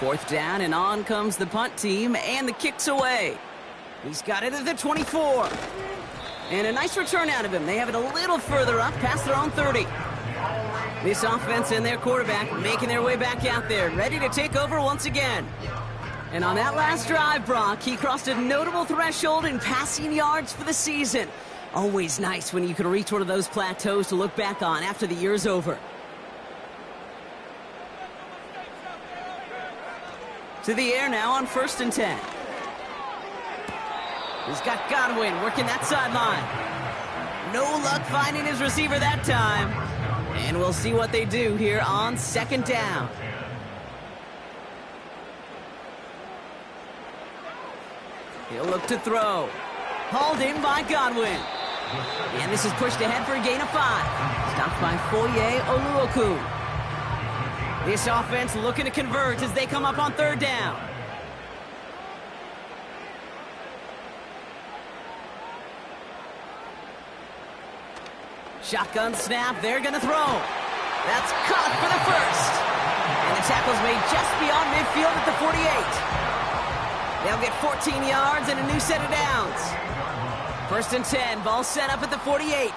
4th down, and on comes the punt team, and the kick's away. He's got it at the 24. And a nice return out of him. They have it a little further up, past their own 30. This offense and their quarterback making their way back out there, ready to take over once again. And on that last drive, Brock, he crossed a notable threshold in passing yards for the season. Always nice when you can reach one of those plateaus to look back on after the year's over. To the air now on 1st and 10. He's got Godwin working that sideline. No luck finding his receiver that time. And we'll see what they do here on 2nd down. He'll look to throw. Hauled in by Godwin. And this is pushed ahead for a gain of 5. Stopped by Foye Oluokun. This offense looking to convert as they come up on 3rd down. Shotgun snap, they're going to throw. That's caught for the first. And the tackle's made just beyond midfield at the 48. They'll get 14 yards and a new set of downs. 1st and 10, ball set up at the 48.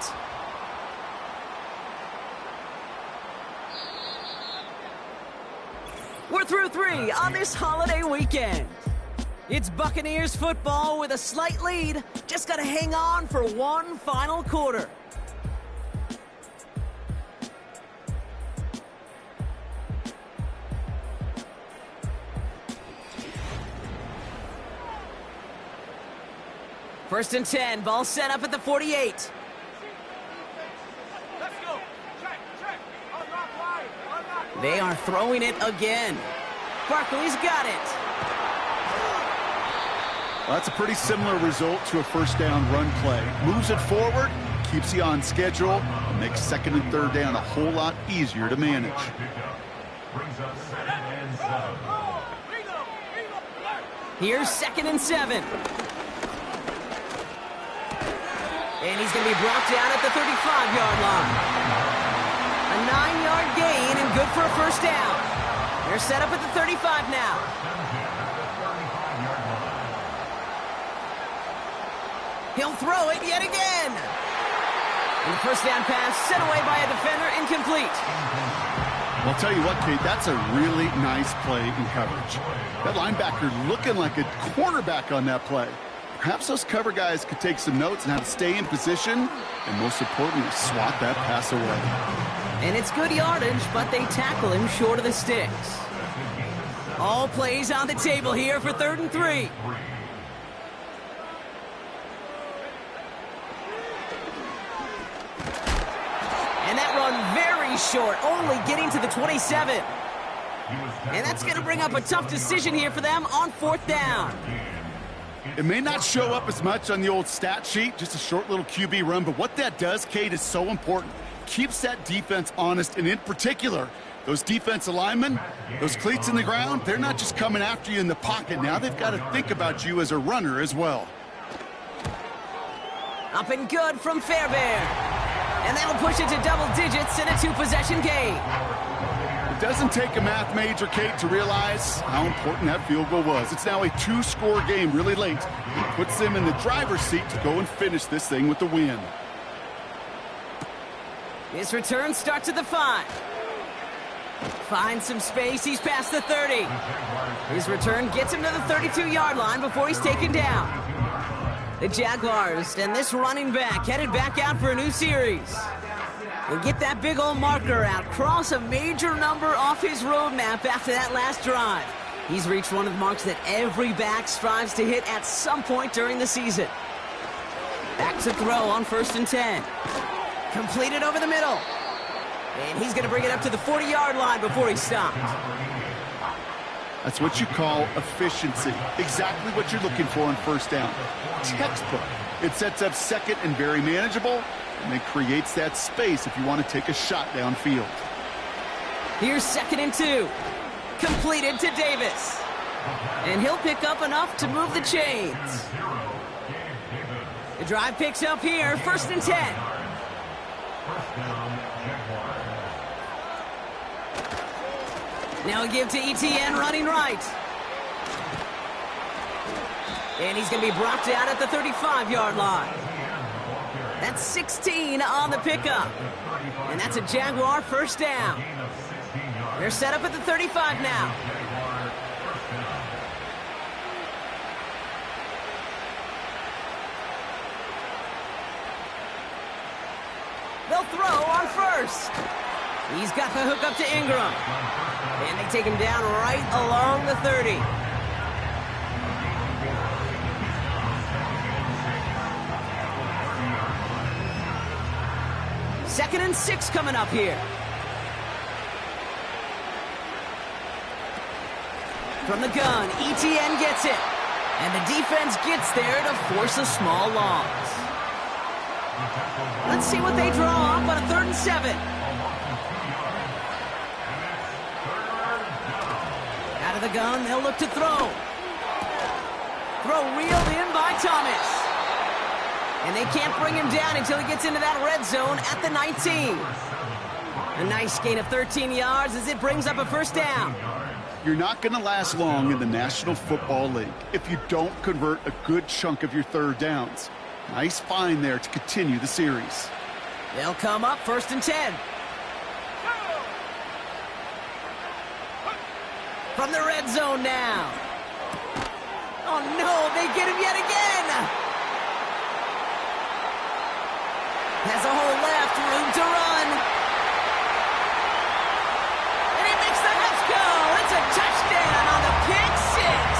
We're through 3 on this holiday weekend. It's Buccaneers football with a slight lead. Just got to hang on for one final quarter. First and 10, ball set up at the 48. Let's go. Check. They are throwing it again. Barkley's got it. Well, that's a pretty similar result to a first down run play. Moves it forward, keeps you on schedule, and makes 2nd and 3rd down a whole lot easier to manage. Brings up 2nd and 7. Here's 2nd and 7. And he's going to be brought down at the 35-yard line. A 9-yard gain and good for a first down. They're set up at the 35 now. He'll throw it yet again. And the first down pass sent away by a defender, incomplete. Well, I'll tell you what, Kate, that's a really nice play in coverage. That linebacker looking like a cornerback on that play. Perhaps those cover guys could take some notes on how to stay in position and, most importantly, swat that pass away. And it's good yardage, but they tackle him short of the sticks. All plays on the table here for 3rd and 3. And that run very short, only getting to the 27. And that's going to bring up a tough decision here for them on 4th down. It may not show up as much on the old stat sheet, just a short little QB run, but what that does, Kate, is so important. Keeps that defense honest, and in particular, those defensive linemen, those cleats in the ground, they're not just coming after you in the pocket. Now they've got to think about you as a runner as well. Up and good from Fairbairn. And that'll push it to double digits in a 2-possession game. It doesn't take a math major, Kate, to realize how important that field goal was. It's now a 2-score game really late. It puts them in the driver's seat to go and finish this thing with the win. His return starts at the 5. Finds some space. He's past the 30. His return gets him to the 32-yard line before he's taken down. The Jaguars and this running back headed back out for a new series. We'll get that big old marker out, cross a major number off his roadmap after that last drive. He's reached one of the marks that every back strives to hit at some point during the season. Back to throw on 1st and 10. Completed over the middle. And he's going to bring it up to the 40-yard line before he stopped. That's what you call efficiency. Exactly what you're looking for on 1st down. Textbook. It sets up 2nd and very manageable, and it creates that space if you want to take a shot downfield. Here's 2nd and 2. Completed to Davis. And he'll pick up enough to move the chains. The drive picks up here, 1st and 10. Now a give to ETN running right. And he's going to be brought down at the 35-yard line. That's 16 on the pickup. And that's a Jaguar first down. They're set up at the 35 now. They'll throw on 1st. He's got the hook up to Ingram. And they take him down right along the 30. Second and 6 coming up here. From the gun, ETN gets it. And the defense gets there to force a small loss. Let's see what they draw up on a 3rd and 7. Out of the gun, they'll look to throw. Throw reeled in by Thomas. And they can't bring him down until he gets into that red zone at the 19. A nice gain of 13 yards as it brings up a first down. You're not going to last long in the National Football League if you don't convert a good chunk of your third downs. Nice find there to continue the series. They'll come up 1st and 10. From the red zone now. Oh no, they get him yet again. Has a hole left, room to run. And he makes the Huffs go. It's a touchdown on the pick six.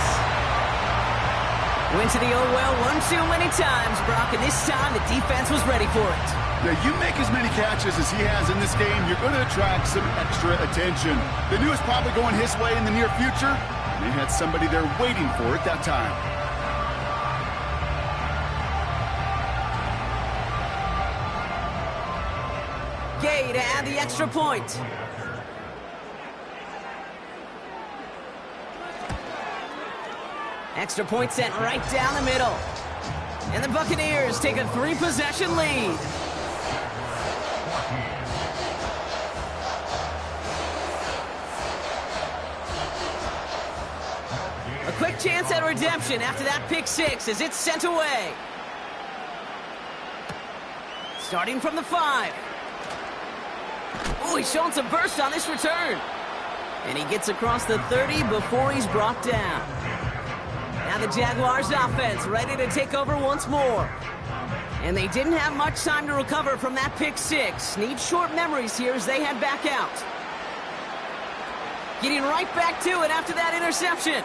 Went to the oh well one too many times, Brock, and this time the defense was ready for it. Now, you make as many catches as he has in this game, you're going to attract some extra attention. They knew it was probably going his way in the near future, and they had somebody there waiting for it that time. Gay to add the extra point. Extra point sent right down the middle. And the Buccaneers take a 3-possession lead. A quick chance at redemption after that pick six as it's sent away. Starting from the 5. Oh, he's showing some burst on this return. And he gets across the 30 before he's brought down. Now the Jaguars offense ready to take over once more. And they didn't have much time to recover from that pick six. Need short memories here as they head back out. Getting right back to it after that interception.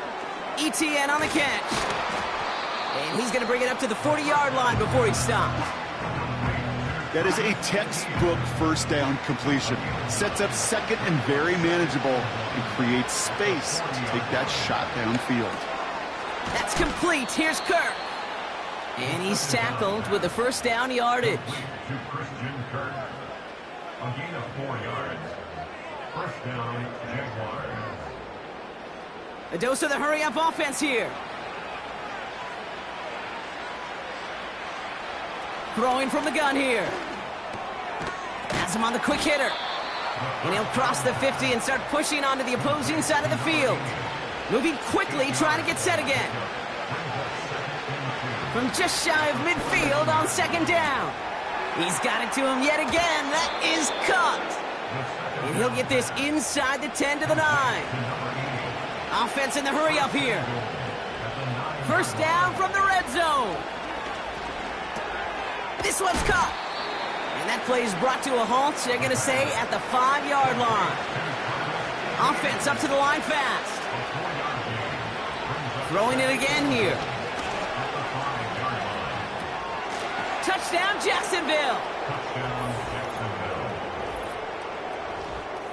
ETN on the catch. And he's going to bring it up to the 40-yard line before he stopped. That is a textbook first down completion. Sets up second and very manageable and creates space to take that shot downfield. That's complete. Here's Kirk. And he's tackled with the first down yardage. To Christian Kirk. A gain of 4 yards. First down, Jaguars. A dose of the hurry-up offense here. Throwing from the gun here. Has him on the quick hitter. And he'll cross the 50 and start pushing onto the opposing side of the field. Moving quickly, trying to get set again. From just shy of midfield on second down. He's got it to him yet again. That is caught. And he'll get this inside the 10 to the 9. Offense in the hurry up here. First down from the red zone. This one's caught. And that play is brought to a halt, they're going to say, at the 5-yard line. Offense up to the line fast. Throwing it again here. Touchdown, Jacksonville.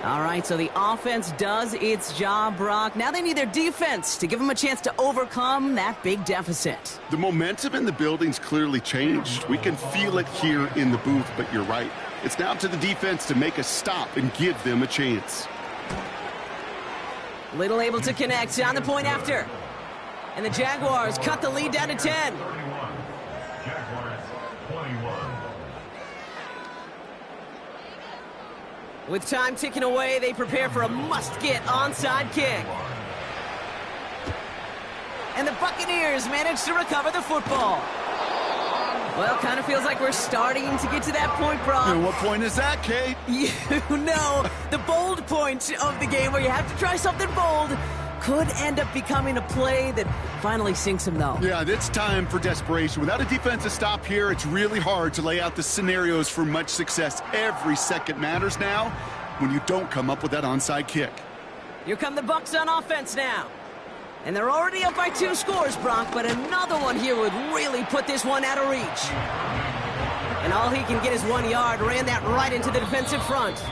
All right, so the offense does its job, Brock. Now they need their defense to give them a chance to overcome that big deficit. The momentum in the building's clearly changed. We can feel it here in the booth, but you're right. It's now up to the defense to make a stop and give them a chance. Little able to connect on the point after. And the Jaguars cut the lead down to 10. 31. Jaguars 21. With time ticking away, they prepare for a must-get onside kick. And the Buccaneers manage to recover the football. Well, kind of feels like we're starting to get to that point, Brock. And what point is that, Kate? You know, the bold point of the game where you have to try something bold could end up becoming a play that finally sinks him, though. Yeah, it's time for desperation. Without a defensive stop here, it's really hard to lay out the scenarios for much success. Every second matters now when you don't come up with that onside kick. Here come the Bucs on offense now. And they're already up by 2 scores, Brock, but another one here would really put this one out of reach. And all he can get is 1 yard, ran that right into the defensive front.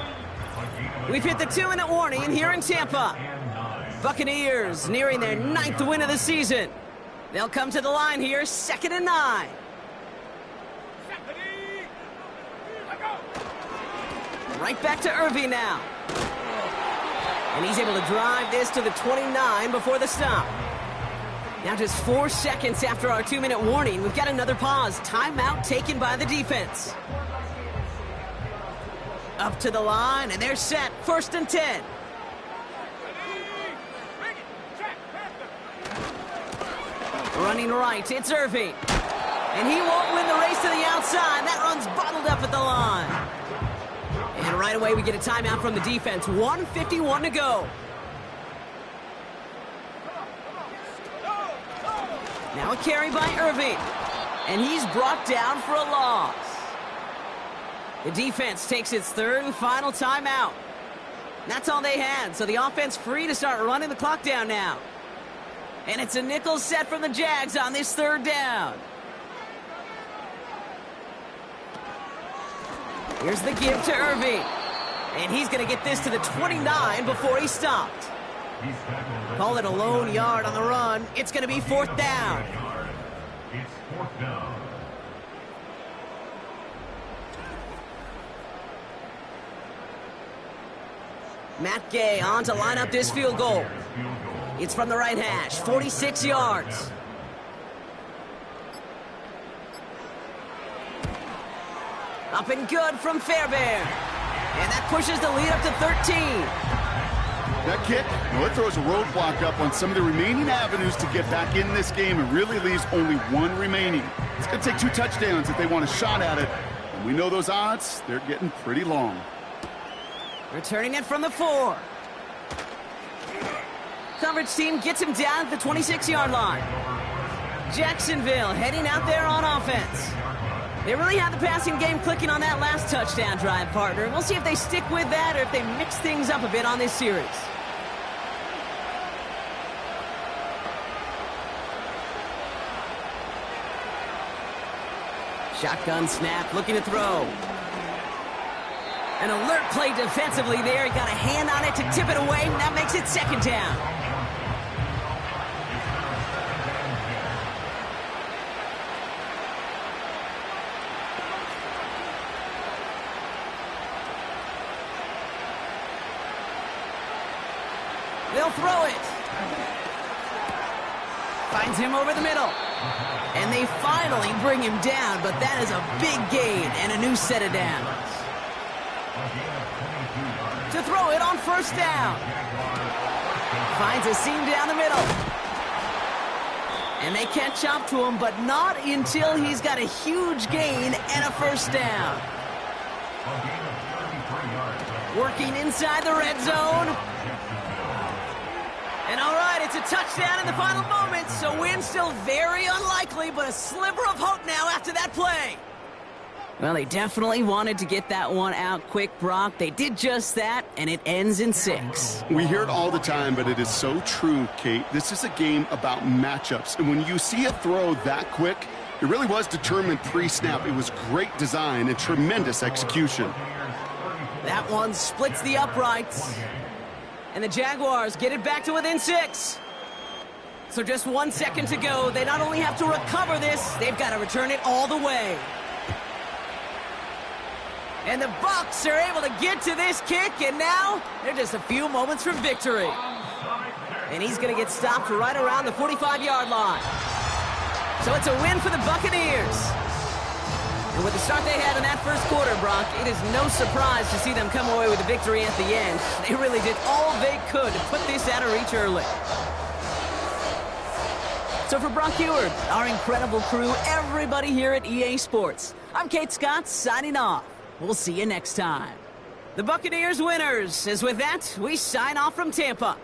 We've hit the 2-minute warning here in Tampa. Buccaneers nearing their 9th win of the season. They'll come to the line here, 2nd and 9. Right back to Irving now. And he's able to drive this to the 29 before the stop. Now just 4 seconds after our 2-minute warning, we've got another pause. Timeout taken by the defense. Up to the line, and they're set. 1st and 10. Running right, it's Irving. And he won't win the race to the outside. That run's bottled up at the line. And right away, we get a timeout from the defense. 1:51 to go. Now a carry by Irving. And he's brought down for a loss. The defense takes its 3rd and final timeout. That's all they had, so the offense free to start running the clock down now. And it's a nickel set from the Jags on this 3rd down. Here's the give to Irving. And he's going to get this to the 29 before he stopped. Call it a lone yard on the run. It's going to be 4th down. It's 4th down. Matt Gay on to line up this field goal. It's from the right hash, 46 yards. Up and good from Fairbairn. And that pushes the lead up to 13. That kick, well, it throws a roadblock up on some of the remaining avenues to get back in this game and really leaves only 1 remaining. It's going to take 2 touchdowns if they want a shot at it. And we know those odds, they're getting pretty long. Returning it from the 4. Coverage team gets him down at the 26-yard line. Jacksonville heading out there on offense. They really had the passing game clicking on that last touchdown drive, partner. We'll see if they stick with that or if they mix things up a bit on this series. Shotgun snap, looking to throw. An alert play defensively there. He got a hand on it to tip it away, and that makes it 2nd down. They'll throw it. Finds him over the middle. And they finally bring him down, but that is a big gain and a new set of downs. To throw it on 1st down. Finds a seam down the middle. And they catch up to him, but not until he's got a huge gain and a 1st down. Working inside the red zone. And all right, it's a touchdown in the final moments, so win still very unlikely, but a sliver of hope now after that play. Well, they definitely wanted to get that one out quick, Brock. They did just that, and it ends in 6. We hear it all the time, but it is so true, Kate. This is a game about matchups, and when you see a throw that quick, it really was determined pre-snap. It was great design and tremendous execution. That one splits the uprights. And the Jaguars get it back to within 6. So just 1 second to go. They not only have to recover this, they've got to return it all the way. And the Bucs are able to get to this kick, and now they're just a few moments from victory. And he's going to get stopped right around the 45-yard line. So it's a win for the Buccaneers. And with the start they had in that 1st quarter, Brock, it is no surprise to see them come away with a victory at the end. They really did all they could to put this out of reach early. So for Brock Heward, our incredible crew, everybody here at EA Sports, I'm Kate Scott signing off. We'll see you next time. The Buccaneers winners, as with that, we sign off from Tampa.